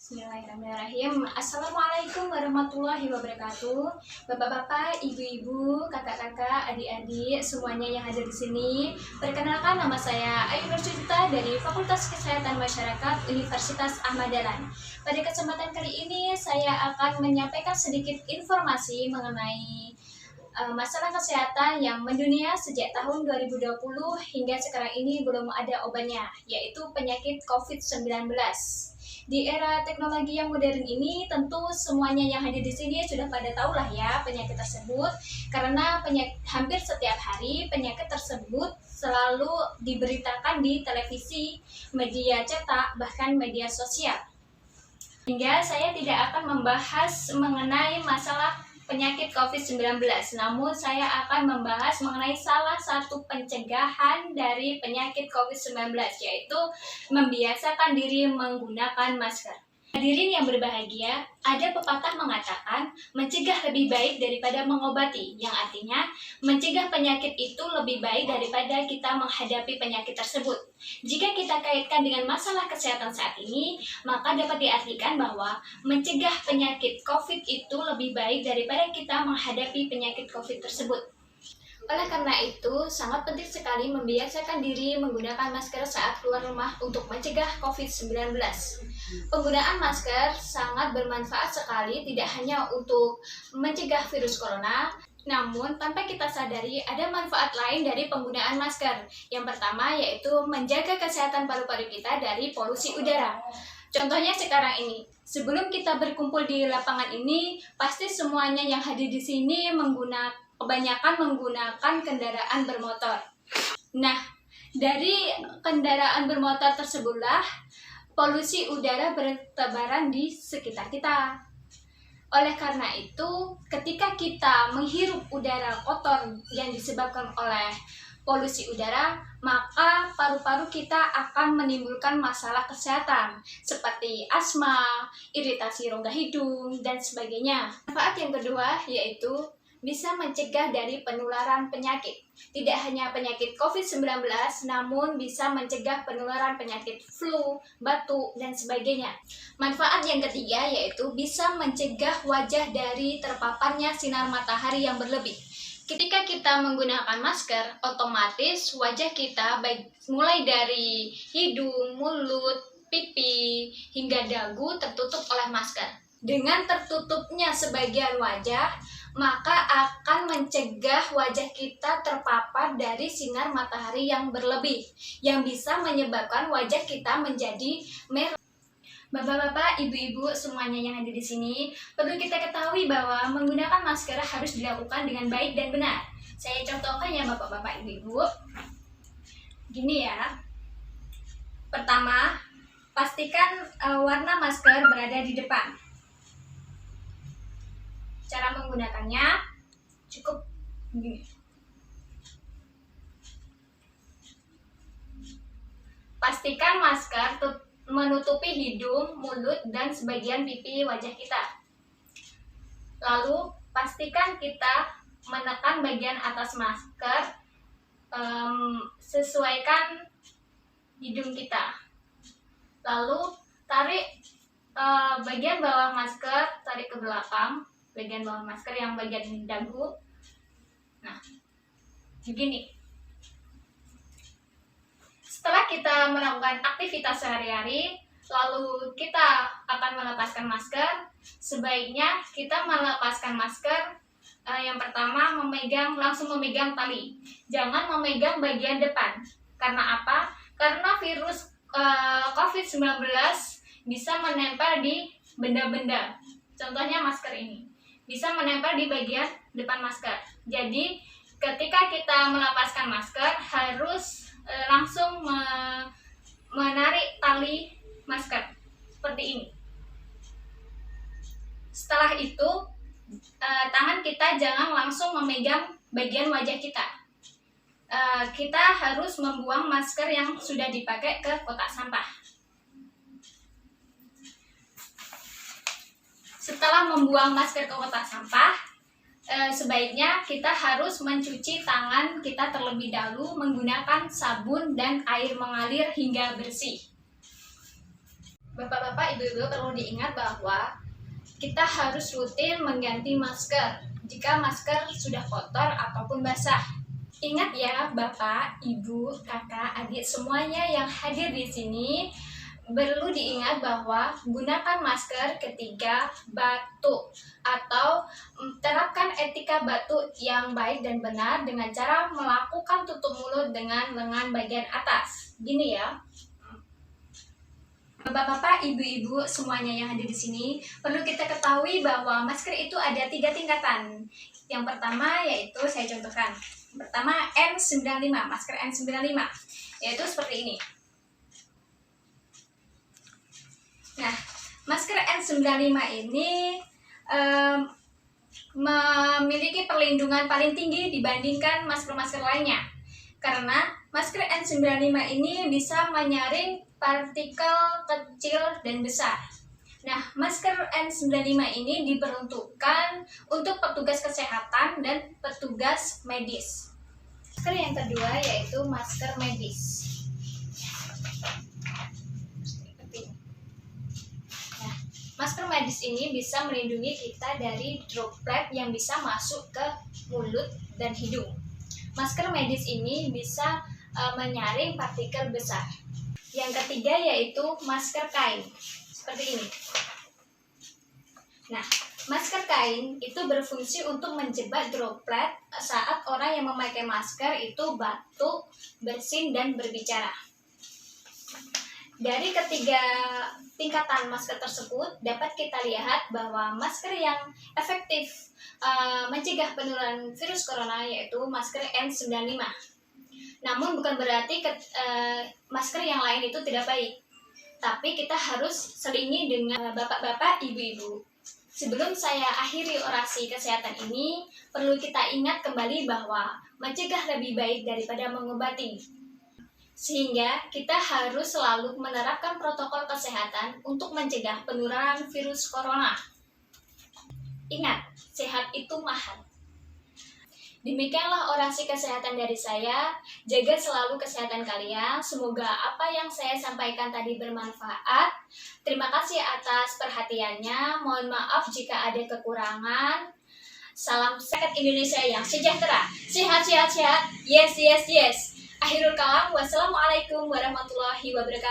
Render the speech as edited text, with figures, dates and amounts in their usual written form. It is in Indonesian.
Bismillahirrahmanirrahim. Assalamualaikum warahmatullahi wabarakatuh. Bapak-bapak, ibu-ibu, kakak-kakak, adik-adik, semuanya yang hadir di sini. Perkenalkan, nama saya Ayu Nurcita dari Fakultas Kesehatan Masyarakat Universitas Ahmad Dahlan. Pada kesempatan kali ini, saya akan menyampaikan sedikit informasi mengenai masalah kesehatan yang mendunia sejak tahun 2020 hingga sekarang ini belum ada obatnya, yaitu penyakit COVID-19. Di era teknologi yang modern ini, tentu semuanya yang hadir di sini sudah pada tahu lah ya penyakit tersebut, karena hampir setiap hari penyakit tersebut selalu diberitakan di televisi, media cetak, bahkan media sosial. Hingga saya tidak akan membahas mengenai masalah penyakit COVID-19, namun saya akan membahas mengenai salah satu pencegahan dari penyakit COVID-19, yaitu membiasakan diri menggunakan masker. Hadirin yang berbahagia, ada pepatah mengatakan mencegah lebih baik daripada mengobati, yang artinya mencegah penyakit itu lebih baik daripada kita menghadapi penyakit tersebut. Jika kita kaitkan dengan masalah kesehatan saat ini, maka dapat diartikan bahwa mencegah penyakit COVID itu lebih baik daripada kita menghadapi penyakit COVID tersebut. Oleh karena itu, sangat penting sekali membiasakan diri menggunakan masker saat keluar rumah untuk mencegah COVID-19. Penggunaan masker sangat bermanfaat sekali, tidak hanya untuk mencegah virus corona, namun tanpa kita sadari ada manfaat lain dari penggunaan masker. Yang pertama yaitu menjaga kesehatan paru-paru kita dari polusi udara. Contohnya sekarang ini, sebelum kita berkumpul di lapangan ini, pasti semuanya yang hadir di sini kebanyakan menggunakan kendaraan bermotor. Nah, dari kendaraan bermotor tersebutlah polusi udara bertebaran di sekitar kita. Oleh karena itu, ketika kita menghirup udara kotor yang disebabkan oleh polusi udara, maka paru-paru kita akan menimbulkan masalah kesehatan seperti asma, iritasi rongga hidung, dan sebagainya. Manfaat yang kedua yaitu bisa mencegah dari penularan penyakit. Tidak hanya penyakit COVID-19, namun bisa mencegah penularan penyakit flu, batuk, dan sebagainya. Manfaat yang ketiga yaitu bisa mencegah wajah dari terpaparnya sinar matahari yang berlebih. Ketika kita menggunakan masker, otomatis wajah kita mulai dari hidung, mulut, pipi, hingga dagu tertutup oleh masker. Dengan tertutupnya sebagian wajah, maka akan mencegah wajah kita terpapar dari sinar matahari yang berlebih, yang bisa menyebabkan wajah kita menjadi merah. Bapak-bapak, ibu-ibu, semuanya yang ada di sini, perlu kita ketahui bahwa menggunakan masker harus dilakukan dengan baik dan benar. Saya contohkan ya bapak-bapak, ibu-ibu. Gini ya. Pertama, pastikan warna masker berada di depan. Cara menggunakannya cukup begini. Pastikan masker menutupi hidung, mulut, dan sebagian pipi wajah kita. Lalu, pastikan kita menekan bagian atas masker, sesuaikan hidung kita. Lalu, tarik bagian bawah masker, tarik ke belakang. Bagian bawah masker yang bagian dagu. Nah, begini. Setelah kita melakukan aktivitas sehari-hari, lalu kita akan melepaskan masker, sebaiknya kita melepaskan masker yang pertama langsung memegang tali. Jangan memegang bagian depan. Karena apa? Karena virus COVID-19 bisa menempel di benda-benda. Contohnya masker ini. Bisa menempel di bagian depan masker. Jadi, ketika kita melepaskan masker, harus langsung menarik tali masker. Seperti ini. Setelah itu, tangan kita jangan langsung memegang bagian wajah kita. Kita harus membuang masker yang sudah dipakai ke kotak sampah. Setelah membuang masker ke kotak sampah, sebaiknya kita harus mencuci tangan kita terlebih dahulu menggunakan sabun dan air mengalir hingga bersih. Bapak-bapak, ibu-ibu perlu diingat bahwa kita harus rutin mengganti masker jika masker sudah kotor ataupun basah. Ingat ya, Bapak, Ibu, Kakak, adik semuanya yang hadir di sini, perlu diingat bahwa gunakan masker ketika batuk atau terapkan etika batuk yang baik dan benar dengan cara melakukan tutup mulut dengan lengan bagian atas. Gini ya. Bapak-bapak, ibu-ibu semuanya yang hadir di sini, perlu kita ketahui bahwa masker itu ada 3 tingkatan. Yang pertama yaitu saya contohkan. Pertama N95, masker N95, yaitu seperti ini. Nah, masker N95 ini memiliki perlindungan paling tinggi dibandingkan masker-masker lainnya. Karena masker N95 ini bisa menyaring partikel kecil dan besar. Nah, masker N95 ini diperuntukkan untuk petugas kesehatan dan petugas medis. Masker yang kedua yaitu masker medis. Nah, masker medis ini bisa melindungi kita dari droplet yang bisa masuk ke mulut dan hidung. Masker medis ini bisa menyaring partikel besar. Yang ketiga yaitu masker kain, seperti ini. Nah, masker kain itu berfungsi untuk menjebak droplet saat orang yang memakai masker itu batuk, bersin, dan berbicara. Dari ketiga tingkatan masker tersebut dapat kita lihat bahwa masker yang efektif mencegah penularan virus corona yaitu masker N95. Namun bukan berarti masker yang lain itu tidak baik. Tapi kita harus selingi dengan bapak-bapak, ibu-ibu. Sebelum saya akhiri orasi kesehatan ini, perlu kita ingat kembali bahwa mencegah lebih baik daripada mengobati. Sehingga kita harus selalu menerapkan protokol kesehatan untuk mencegah penularan virus corona. Ingat, sehat itu mahal. Demikianlah orasi kesehatan dari saya. Jaga selalu kesehatan kalian. Semoga apa yang saya sampaikan tadi bermanfaat. Terima kasih atas perhatiannya. Mohon maaf jika ada kekurangan. Salam sehat Indonesia yang sejahtera. Sehat, sehat, sehat. Yes, yes, yes. Akhirul kalam. Wassalamualaikum warahmatullahi wabarakatuh.